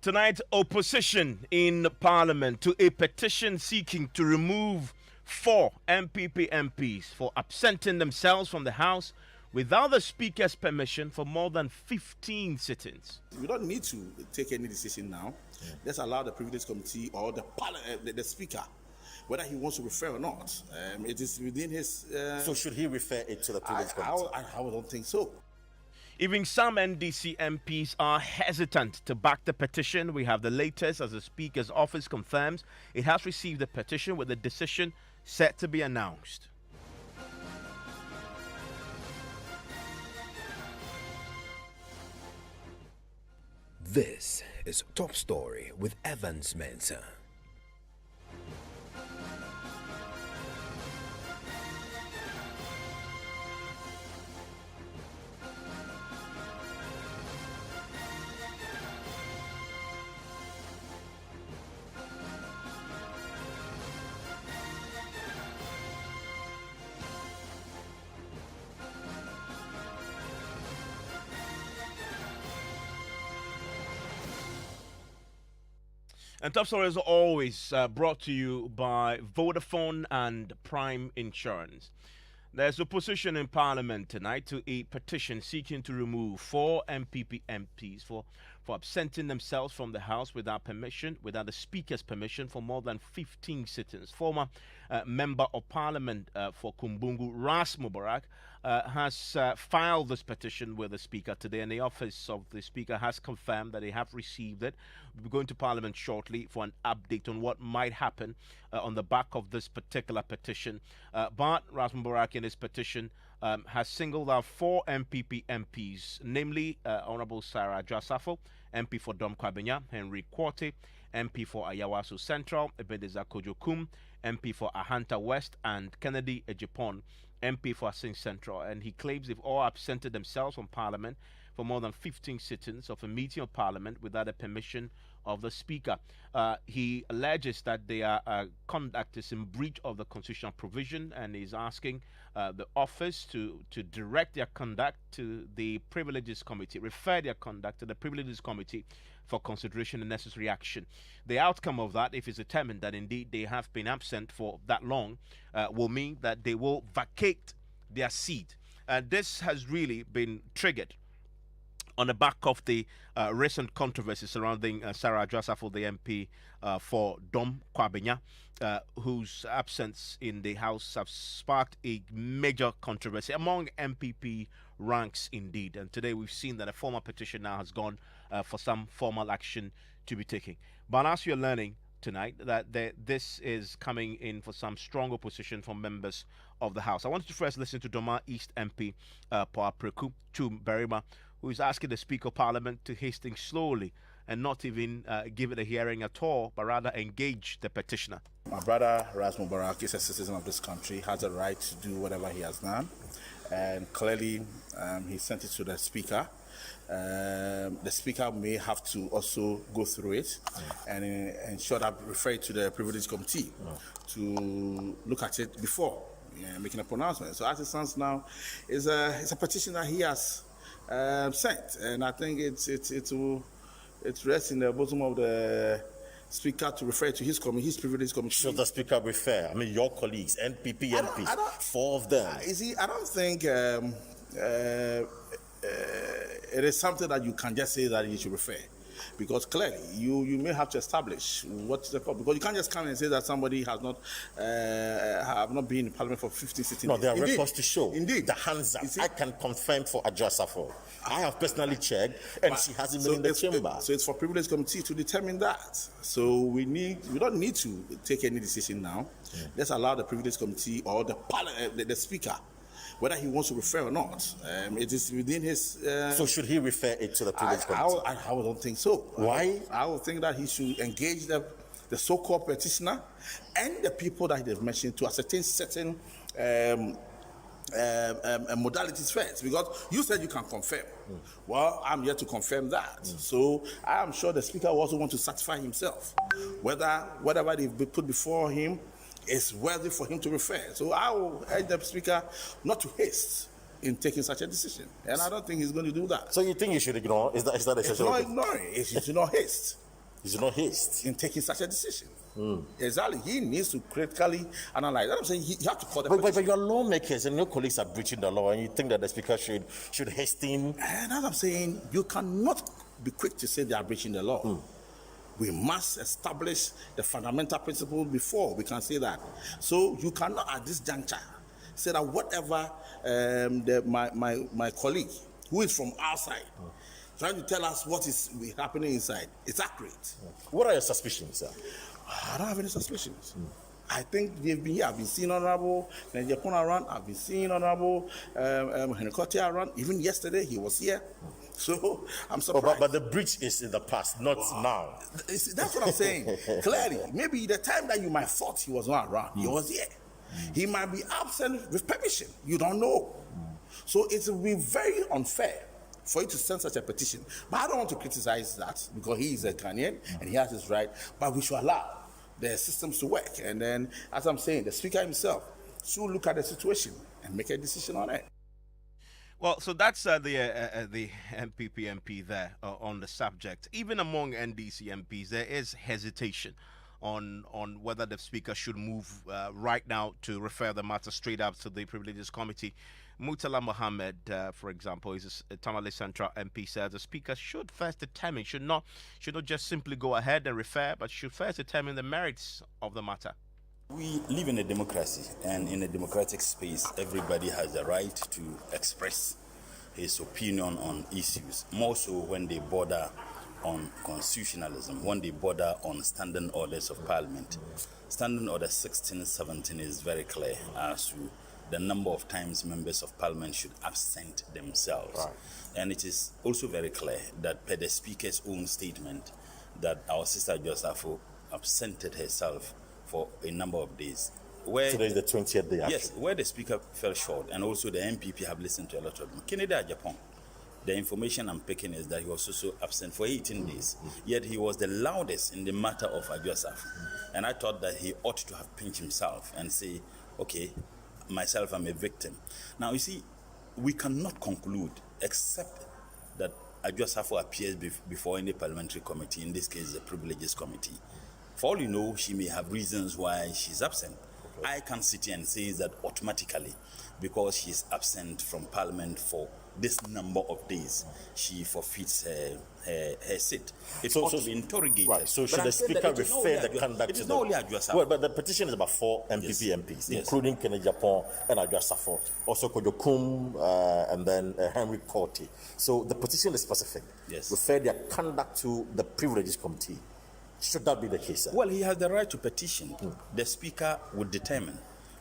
Tonight, opposition in Parliament to a petition seeking to remove 4 MPs for absenting themselves from the House without the Speaker's permission for more than 15 sittings. We don't need to take any decision now. Let's allow the Privilege Committee or the Speaker, whether he wants to refer or not. It is within his... So should he refer it to the Privilege Committee? I don't think so. Even some NDC MPs are hesitant to back the petition. We have the latest as the Speaker's office confirms it has received the petition with the decision set to be announced. This is Top Story with Evans Mensah. And Top Story is always brought to you by Vodafone and Prime Insurance. There's opposition in Parliament tonight to a petition seeking to remove 4 MPs for absenting themselves from the House without the Speaker's permission for more than 15 sittings. Former Member of Parliament for Kumbungu, Ras Mubarak, has filed this petition with the Speaker today, and the office of the Speaker has confirmed that they have received it. We'll be going to Parliament shortly for an update on what might happen on the back of this particular petition. But Ras Mubarak in his petition has singled out 4 MPs, namely Honorable Sarah Jasafo, MP for Dom Kwabenya, Henry Quarte, MP for Ayawaso Central, Ebenezer Kojokum, MP for Ahanta West, and Kennedy Ejipon, MP for Asin Central. And he claims they've all absented themselves from Parliament for more than 15 sittings of a meeting of Parliament without the permission of the Speaker. He alleges that their conduct is in breach of the constitutional provision, and is asking the office to direct their conduct to the Privileges Committee, refer their conduct to the Privileges Committee for consideration and necessary action. The outcome of that, if it's determined that indeed they have been absent for that long, will mean that they will vacate their seat. This has really been triggered on the back of the recent controversy surrounding Sarah Jasafo, the MP for Dom Kwabenya, whose absence in the House have sparked a major controversy among MPP ranks indeed. And today we've seen that a formal petition now has gone for some formal action to be taken. But as you're learning tonight, that this is coming in for some strong opposition from members of the House. I wanted to first listen to Doma East MP Paul Preku Chum Berima, who is asking the Speaker of Parliament to haste things slowly and not even give it a hearing at all, but rather engage the petitioner. My brother Ras Mubarak is a citizen of this country, has a right to do whatever he has done, and clearly he sent it to the Speaker. The Speaker may have to also go through it and ensure that refer it to the Privilege Committee to look at it before making a pronouncement. So as it stands now, it's a petition that he has sent, and I think it rests in the bosom of the Speaker to refer to his Privilege Committee. Should the Speaker refer? I mean, your colleagues, NPP MPs, 4 of them. I don't think it is something that you can just say that you should refer, because clearly you may have to establish what's the problem, because you can't just come and say that somebody has not have not been in Parliament for 15, 16 No, days. there are Indeed. records to show. Indeed. The hands up. I can confirm for Ajasafo. I have personally checked, and she hasn't been in the chamber. So it's for Privilege Committee to determine that. So we don't need to take any decision now. Let's allow the Privilege Committee or the Speaker, whether he wants to refer or not. It is within his... So should he refer it to the Privilege Committee? I don't think so. Why? I would think that he should engage the so-called petitioner and the people that they've mentioned to ascertain certain modalities first, because you said you can confirm. Well, I'm here to confirm that. So I am sure the Speaker will also want to satisfy himself whether whatever they've put before him is worthy for him to refer. So I will urge the Speaker not to haste in taking such a decision, and I don't think he's going to do that. So you think you should ignore? Is that It's not ignoring. It should not haste. It's not haste in taking such a decision. Exactly. He needs to critically analyze. That's what I'm saying. You have to call the but your lawmakers and your colleagues are breaching the law, and you think that the speaker should hasten. And as I'm saying, you cannot be quick to say they are breaching the law. We must establish the fundamental principle before we can say that. So you cannot at this juncture say that whatever my colleague who is from outside trying to tell us what is happening inside, it's accurate. What are your suspicions, sir? I don't have any suspicions. I think they've been here. I've been seeing Honorable Nigel around. I've been seeing Honorable Henry Kotia around. Even yesterday, he was here. So I'm surprised. But the breach is in the past, not now. That's what I'm saying. Clearly, maybe the time that you might thought he was not around, he was here. He might be absent with permission. You don't know. So it will be very unfair for you to send such a petition. But I don't want to criticize that because he is a Ghanaian and he has his right. But we should allow the systems to work. And then, as I'm saying, the speaker himself should look at the situation and make a decision on it. Well, so that's the MPP MP there on the subject. Even among NDC MPs, there is hesitation on whether the speaker should move right now to refer the matter straight up to the Privileges Committee. Murtala Mohammed, for example, is a Tamale Central MP, says the speaker should first determine, should not just simply go ahead and refer, but should first determine the merits of the matter. We live in a democracy, and in a democratic space, everybody has the right to express his opinion on issues, more so when they border on constitutionalism, when they border on standing orders of parliament. Standing Order 1617 is very clear as to the number of times members of parliament should absent themselves. Right. And it is also very clear that per the speaker's own statement that our sister Josafo absented herself for a number of days. Today is the 20th day. Yes, where the speaker fell short, and also the MPP have listened to a lot of them. Canada, Japan. The information I'm picking is that he was also absent for 18 days. Yet he was the loudest in the matter of Ajosaf. And I thought that he ought to have pinched himself and say, okay, myself, I'm a victim. Now, you see, we cannot conclude except that Ajosafo appears before any parliamentary committee, in this case, the Privileges Committee. For all you know, she may have reasons why she's absent. Okay. I can't sit here and say that automatically, because she's absent from parliament for this number of days, she forfeits her seat. It's ought to be interrogated. Right. So should the speaker refer the conduct to the... Well, but the petition is about 4 MPP MPs, including Kennedy Japan and Ajosafo, also Kojokum, and then Henry Korte. So the petition is specific. Yes. Refer their conduct to the Privileges Committee. Should that be the case, sir? Well, he has the right to petition. The speaker would determine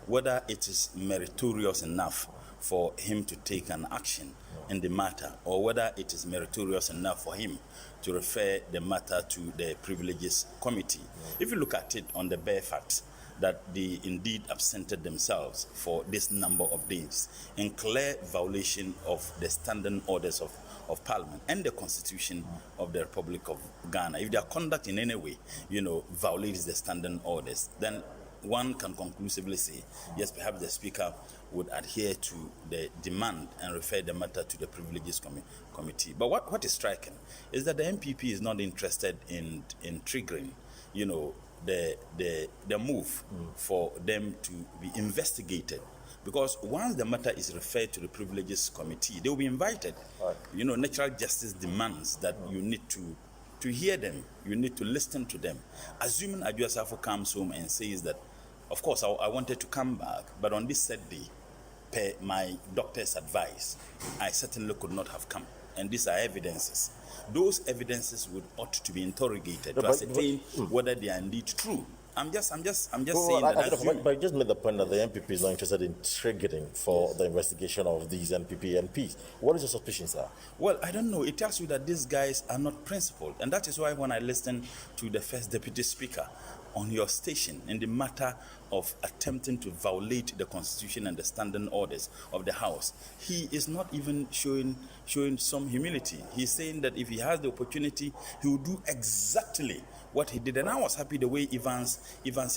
whether it is meritorious enough for him to take an action in the matter, or whether it is meritorious enough for him to refer the matter to the Privileges Committee. If you look at it on the bare facts that they indeed absented themselves for this number of days in clear violation of the standing orders of Parliament and the Constitution of the Republic of Ghana, if their conduct in any way, violates the standing orders, then one can conclusively say, yes, perhaps the Speaker would adhere to the demand and refer the matter to the Privileges Committee. But what is striking is that the MPP is not interested in triggering, the move for them to be investigated. Because once the matter is referred to the Privileges Committee, they will be invited. Right. Natural justice demands that you need to hear them, you need to listen to them. Assuming Ajosafo comes home and says that, of course, I wanted to come back, but on this said day, per my doctor's advice, I certainly could not have come. And these are evidences. Those evidences ought to be interrogated to ascertain whether they are indeed true. I'm just saying that. But I just made the point that the MPP is not interested in triggering for the investigation of these MPP MPs. What is your suspicion, sir? Well, I don't know. It tells you that these guys are not principled. And that is why when I listened to the first Deputy Speaker on your station in the matter of attempting to violate the Constitution and the standing orders of the House, he is not even showing some humility. He's saying that if he has the opportunity, he will do exactly what he did. And I was happy the way Evans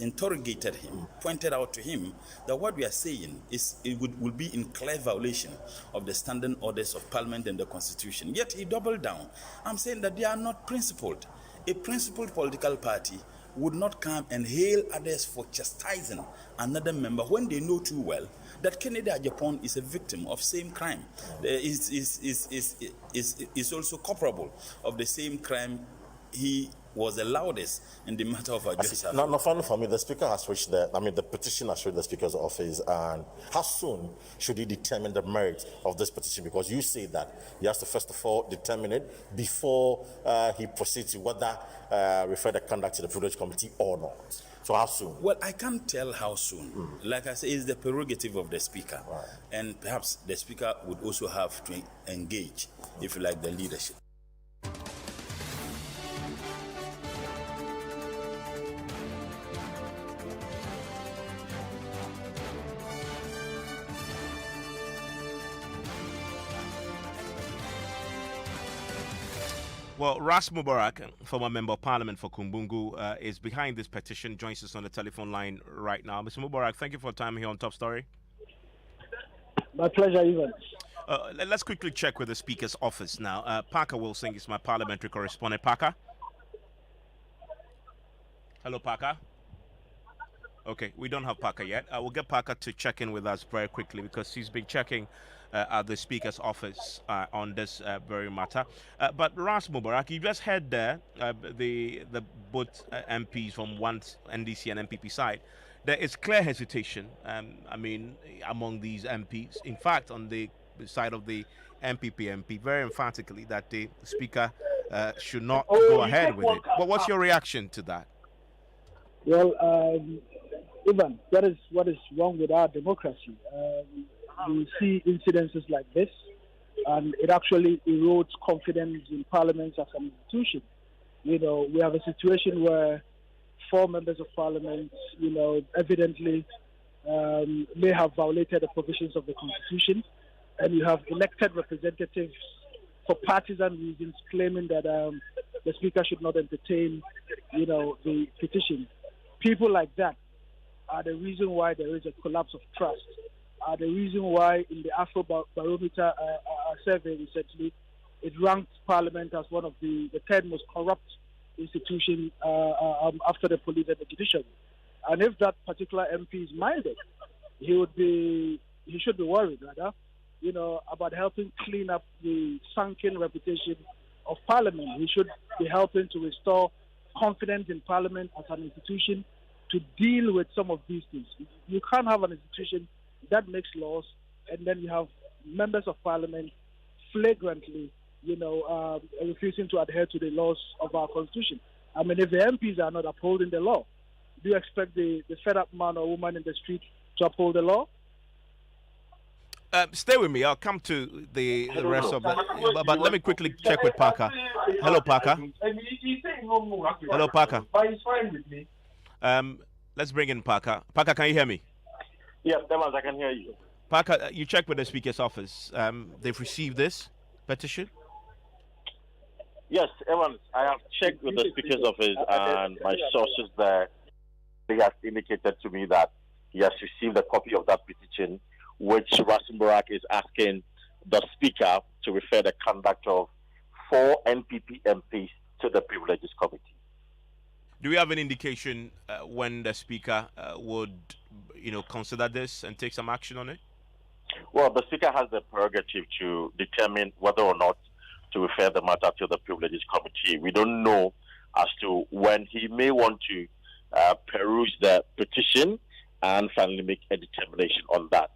interrogated him, pointed out to him that what we are saying is it will be in clear violation of the standing orders of Parliament and the Constitution. Yet he doubled down. I'm saying that they are not principled. A principled political party would not come and hail others for chastising another member when they know too well that Kennedy Ajapon is a victim of same crime, is also culpable of the same crime. He was the loudest in the matter of Ajay. Now, finally for me, the speaker has reached the petition has reached the speaker's office, and how soon should he determine the merit of this petition? Because you say that he has to first of all determine it before he proceeds to whether refer the conduct to the privilege committee or not. So how soon? Well, I can't tell how soon. Like I say, it's the prerogative of the speaker. Right. And perhaps the speaker would also have to engage, if you like, the leadership. Well, Ras Mubarak, former member of parliament for Kumbungu, is behind this petition, joins us on the telephone line right now. Mr. Mubarak, thank you for your time here on Top Story. My pleasure, Evans. Let's quickly check with the Speaker's office now. Parker Wilson is my parliamentary correspondent. Parker? Hello, Parker? Okay, we don't have Parker yet. We'll get Parker to check in with us very quickly because he's been checking at the Speaker's office on this very matter. But Ras Mubarak, you just heard there the both MPs from one NDC and MPP side. There is clear hesitation, among these MPs. In fact, on the side of the MPP MP, very emphatically that the Speaker should not go ahead with it. But what's your reaction to that? Well, Ivan, that is what is wrong with our democracy. You see incidences like this, and it actually erodes confidence in Parliament as an institution. You know, we have a situation where 4 members of Parliament, evidently may have violated the provisions of the Constitution, and you have elected representatives for partisan reasons claiming that the Speaker should not entertain, the petition. People like that are the reason why there is a collapse of trust, are the reason why in the Afro Barometer survey recently, it ranked Parliament as one of the 10 most corrupt institutions after the police and the judiciary. And if that particular MP is minded, he should be worried, rather, about helping clean up the sunken reputation of Parliament. He should be helping to restore confidence in Parliament as an institution to deal with some of these things. You can't have an institution that makes laws and then you have members of Parliament flagrantly, refusing to adhere to the laws of our Constitution. I mean, if the MPs are not upholding the law, do you expect the fed up man or woman in the street to uphold the law? Stay with me. I'll come to the rest of that. But let me quickly check with Parker. Hello, Parker. Hello, Parker. Let's bring in Parker. Parker, can you hear me? Yes, Evans, I can hear you. Parker, you checked with the Speaker's office. They've received this petition? Yes, Evans, I have checked with the Speaker's office and my sources there. He has indicated to me that he has received a copy of that petition, which Rasim Barak is asking the Speaker to refer the conduct of 4 NPP MPs to the Privileges Committee. Do we have an indication when the Speaker would, consider this and take some action on it? Well, the Speaker has the prerogative to determine whether or not to refer the matter to the Privileges Committee. We don't know as to when he may want to peruse the petition and finally make a determination on that.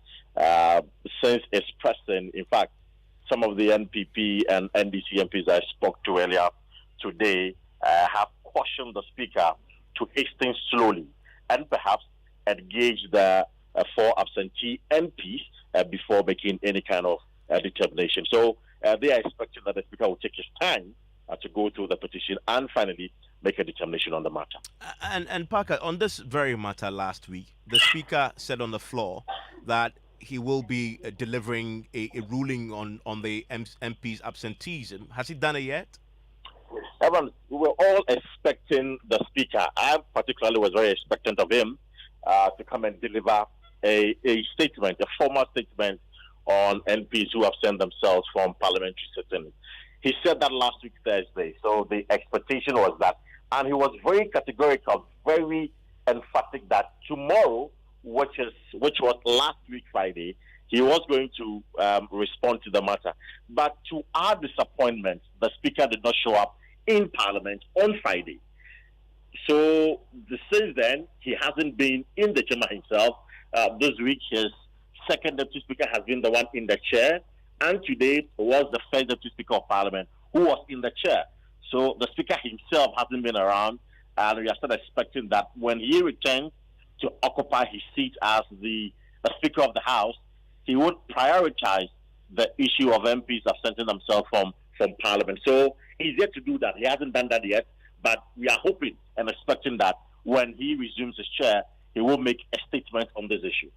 Since it's pressing, in fact, some of the NPP and NDC MPs I spoke to earlier today have cautioned the Speaker to hasten slowly and perhaps engage the 4 absentee MPs before making any kind of determination. So they are expecting that the Speaker will take his time to go through the petition and finally make a determination on the matter. And Parker, on this very matter last week, the Speaker said on the floor that he will be delivering a ruling on the MP's absenteeism. Has he done it yet? Evans, we were all expecting the Speaker. I particularly was very expectant of him to come and deliver a statement, a formal statement on MPs who absent themselves from parliamentary sitting. He said that last week Thursday. So the expectation was that, and he was very categorical, very emphatic that tomorrow, which was last week Friday, he was going to respond to the matter. But to our disappointment, the speaker did not show up in Parliament on Friday. So since then, he hasn't been in the chamber himself. This week, his second deputy speaker has been the one in the chair, and today was the first deputy speaker of Parliament who was in the chair. So the speaker himself hasn't been around, and we are still expecting that when he returns to occupy his seat as the Speaker of the House, he would prioritize the issue of MPs absenting themselves from Parliament. So he's yet to do that. He hasn't done that yet, but we are hoping and expecting that when he resumes his chair, he will make a statement on this issue.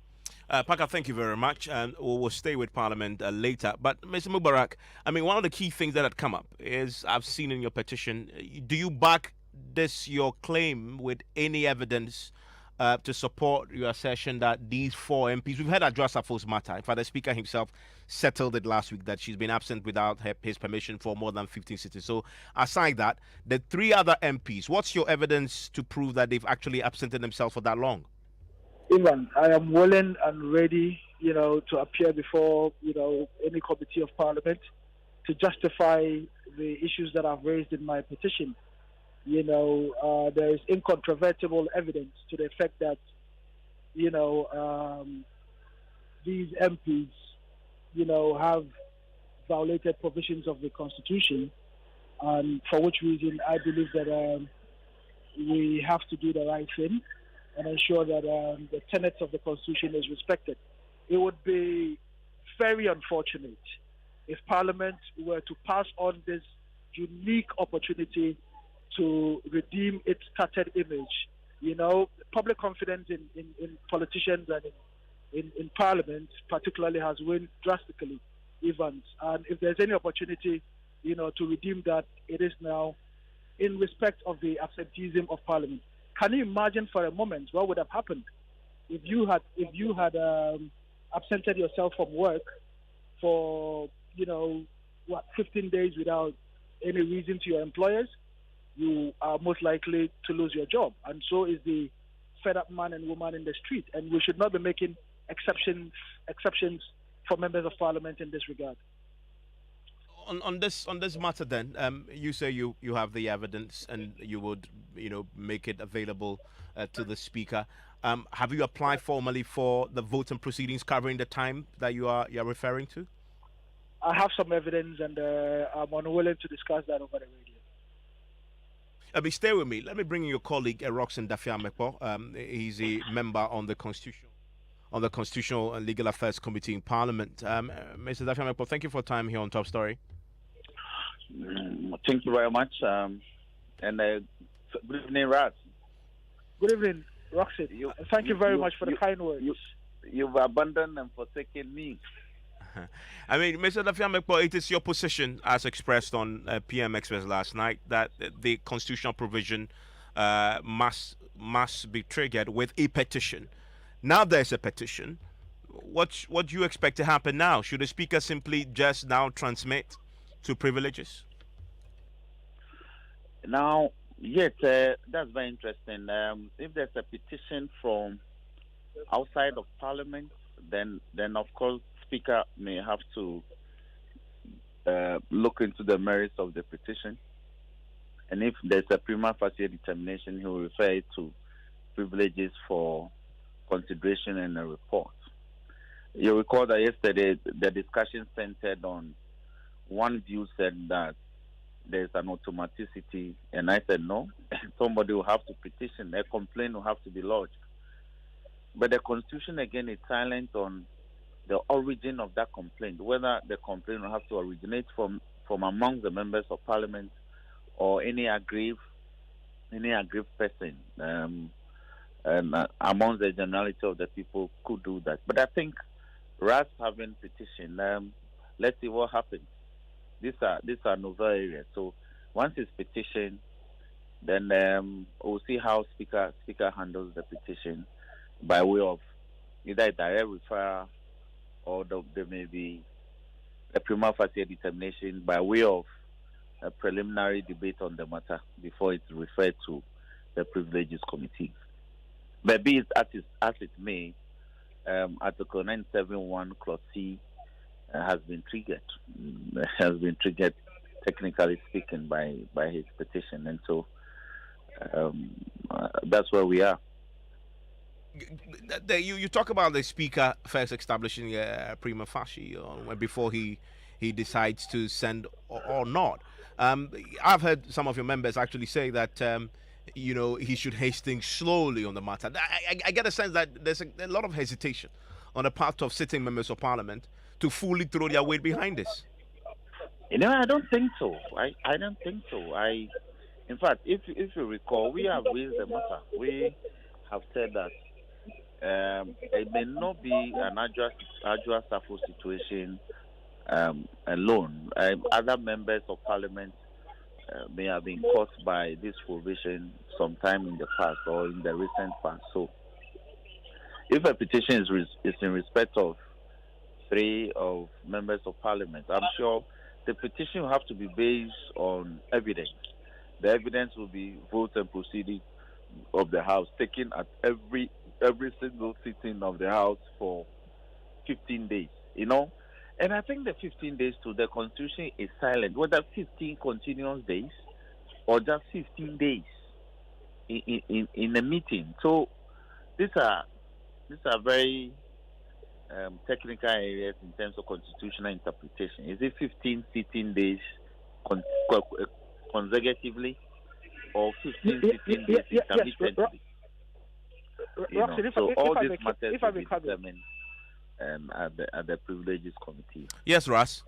Parker, thank you very much, and we'll stay with Parliament later. But Mr. Mubarak, I mean, one of the key things that had come up is, I've seen in your petition, do you back your claim with any evidence to support your assertion that these 4 MPs, we've heard Adjoa Safo's matter. In fact, the Speaker himself settled it last week that she's been absent without his permission for more than 15 sittings. So aside that, the 3 other MPs, what's your evidence to prove that they've actually absented themselves for that long? Ivan, I am willing and ready, to appear before, any committee of Parliament to justify the issues that I've raised in my petition. There is incontrovertible evidence to the effect that, these MPs, have violated provisions of the Constitution, and for which reason I believe that we have to do the right thing and ensure that the tenets of the Constitution is respected. It would be very unfortunate if Parliament were to pass on this unique opportunity to redeem its tattered image. Public confidence in politicians and in Parliament particularly has waned drastically, Evans. And if there's any opportunity, to redeem that, it is now in respect of the absenteeism of Parliament. Can you imagine for a moment what would have happened if you had absented yourself from work for 15 days without any reason to your employers? You are most likely to lose your job, and so is the fed up man and woman in the street. And we should not be making exceptions for members of Parliament in this regard. On this matter, then, you say you have the evidence and you would make it available to the Speaker. Have you applied formally for the voting proceedings covering the time that you're referring to? I have some evidence, and I'm unwilling to discuss that over the radio. Stay with me. Let me bring in your colleague, Roxanne Dafiamekpo. He's a member on the Constitutional and Legal Affairs Committee in Parliament. Mr. Dafiamekpo, thank you for your time here on Top Story. Thank you very much. And good evening, Raz. Good evening, Roxanne. Thank you very much for the kind words. You've abandoned and forsaken me. I mean, Mr. Dafiamekpo, it is your position, as expressed on PM Express last night, that the constitutional provision must be triggered with a petition. Now there's a petition. What do you expect to happen now? Should the Speaker simply just now transmit to privileges? Now, yes, that's very interesting. If there's a petition from outside of Parliament, then of course Speaker may have to look into the merits of the petition, and if there's a prima facie determination, he will refer it to privileges for consideration and a report. You recall that yesterday the discussion centered on one view said that there's an automaticity, and I said no, somebody will have to petition, a complaint will have to be lodged. But the Constitution again is silent on the origin of that complaint, whether the complaint will have to originate from among the members of Parliament or any aggrieved person, and among the generality of the people could do that. But I think RAS having petition, let's see what happens. These are novel areas. So once it's petitioned, then we'll see how Speaker handles the petition by way of either a direct referral or there may be a prima facie determination by way of a preliminary debate on the matter before it's referred to the Privileges Committee. But be it as it may, Article 971 Clause C has been triggered. Technically speaking, by his petition, and so that's where we are. You talk about the speaker first establishing prima facie before he decides to send or not. I've heard some of your members actually say that he should haste things slowly on the matter. I get a sense that there's a lot of hesitation on the part of sitting members of parliament to fully throw their weight behind this. I don't think so. I don't think so. In fact, if you recall, we have raised the matter. We have said that it may not be an Adwoa Safo situation alone. Other members of parliament may have been caught by this provision sometime in the past or in the recent past. So, if a petition is in respect of 3 of members of parliament, I'm sure the petition will have to be based on evidence. The evidence will be votes and proceedings of the House taken at every single sitting of the House for 15 days, And I think the 15 days to the Constitution is silent. Whether 15 continuous days or just 15 days in a meeting. So these are very technical areas in terms of constitutional interpretation. Is it 15 sitting days consecutively, or 15 sitting days intermittently? So all these matters will be determined at the Privileges Committee. Yes, Ross.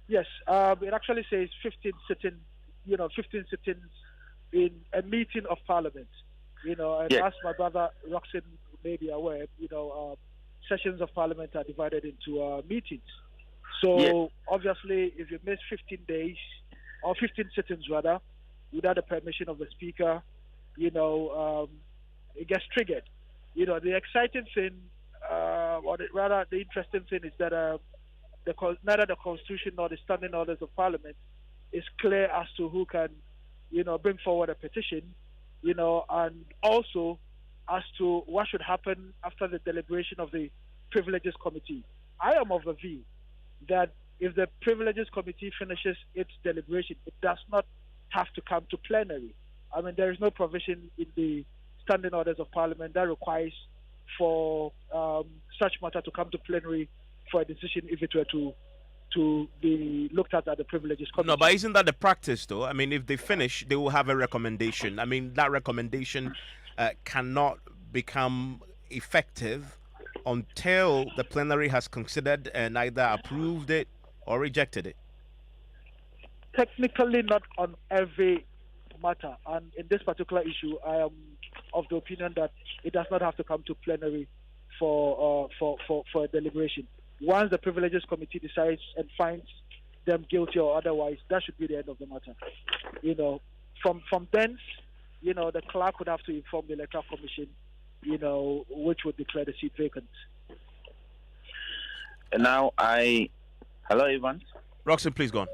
Yes, it actually says 15 sittings in a meeting of Parliament. And yes. As my brother Roxin may be aware, sessions of Parliament are divided into meetings. So yes. Obviously, if you miss 15 days or 15 sittings rather, without the permission of the Speaker, it gets triggered. The exciting thing, or the interesting thing, is that neither the Constitution nor the standing orders of Parliament is clear as to who can, bring forward a petition, and also as to what should happen after the deliberation of the Privileges Committee. I am of the view that if the Privileges Committee finishes its deliberation, it does not have to come to plenary. I mean, there is no provision in the standing orders of Parliament that requires for such matter to come to plenary for a decision if it were to be looked at the Privileges Committee. No, but isn't that the practice, though? I mean, if they finish, they will have a recommendation. I mean, that recommendation cannot become effective until the plenary has considered and either approved it or rejected it. Technically, not on every matter, and in this particular issue, I am of the opinion that it does not have to come to plenary for a deliberation. Once the Privileges Committee decides and finds them guilty or otherwise, that should be the end of the matter. From thence, the clerk would have to inform the Electoral Commission, which would declare the seat vacant. And now hello, Evans. Roxanne, please go on.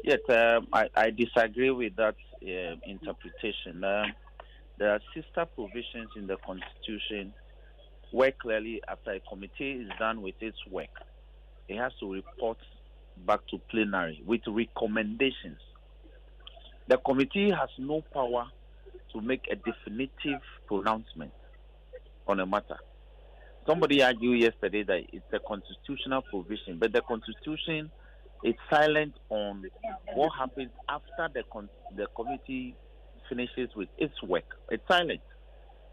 Yes, I disagree with that interpretation. There are sister provisions in the Constitution where clearly, after a committee is done with its work, it has to report back to plenary with recommendations. The committee has no power to make a definitive pronouncement on a matter. Somebody argued yesterday that it's a constitutional provision, but the Constitution is silent on what happens after the committee finishes with its work. It's silent.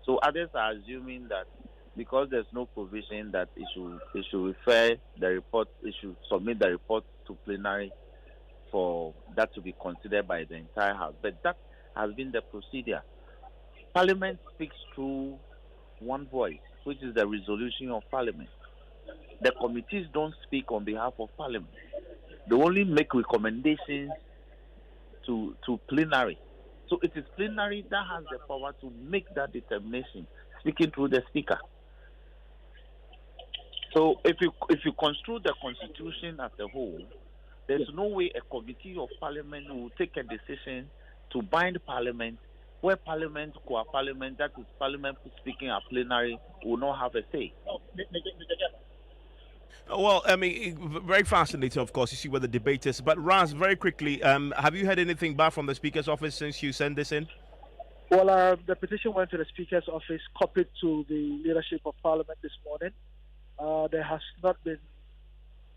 So others are assuming that because there's no provision that it should refer the report, it should submit the report to plenary for that to be considered by the entire House. But that has been the procedure. Parliament speaks through one voice, which is the resolution of Parliament. The committees don't speak on behalf of Parliament. They only make recommendations to plenary. So it is plenary that has the power to make that determination, speaking through the Speaker. So if you construe the Constitution as a whole, There's no way a committee of parliament will take a decision to bind parliament where parliament, core parliament, that is parliament speaking at plenary, will not have a say. Well, I mean, very fascinating, of course. You see where the debate is. But Raz, very quickly, have you heard anything back from the Speaker's office since you sent this in? Well, the petition went to the Speaker's office, copied to the leadership of Parliament this morning. There has not been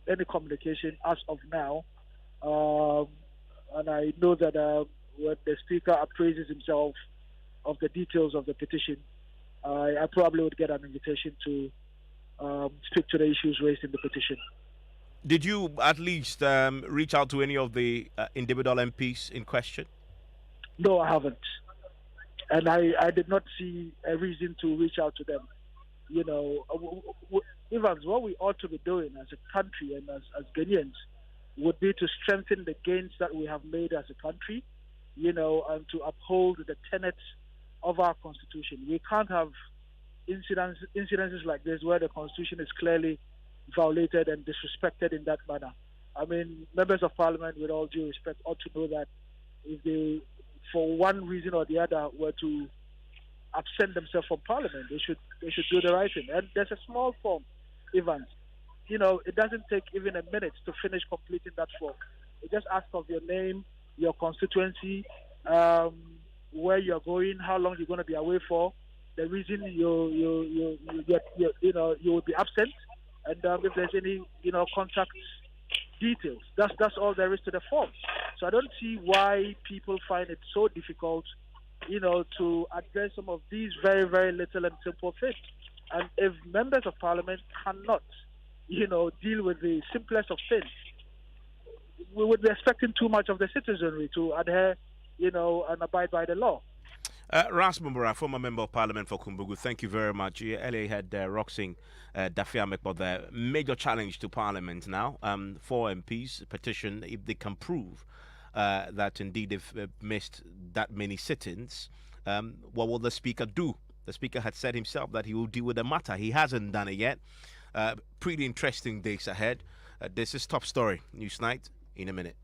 any communication as of now. And I know that when the Speaker appraises himself of the details of the petition, I probably would get an invitation to speak to the issues raised in the petition. Did you at least reach out to any of the individual MPs in question? No, I haven't. And I did not see a reason to reach out to them. You know, Evans, what we ought to be doing as a country and as Ghanaians would be to strengthen the gains that we have made as a country, you know, and to uphold the tenets of our Constitution. We can't have incidences like this where the Constitution is clearly violated and disrespected in that manner. I mean, members of Parliament, with all due respect, ought to know that if they, for one reason or the other, were to absent themselves from Parliament, they should do the right thing. And there's a small form, Evans. You know, it doesn't take even a minute to finish completing that form. It just asks of your name, your constituency, where you're going, how long you're going to be away for, the reason you will be absent, and if there's any contact details. That's all there is to the form. So I don't see why people find it so difficult, to address some of these very, very little and simple things. And if members of Parliament cannot, deal with the simplest of things, we would be expecting too much of the citizenry to adhere, and abide by the law. Ras Mumbara, former member of Parliament for Kumbugu, thank you very much. You earlier had Roxing Dafiamek, but the major challenge to Parliament now, 4 MPs petition if they can prove that indeed they've missed that many sit-ins. What will the Speaker do? The Speaker had said himself that he will deal with the matter. He hasn't done it yet. Pretty interesting days ahead. This is Top Story, Newsnight, in a minute.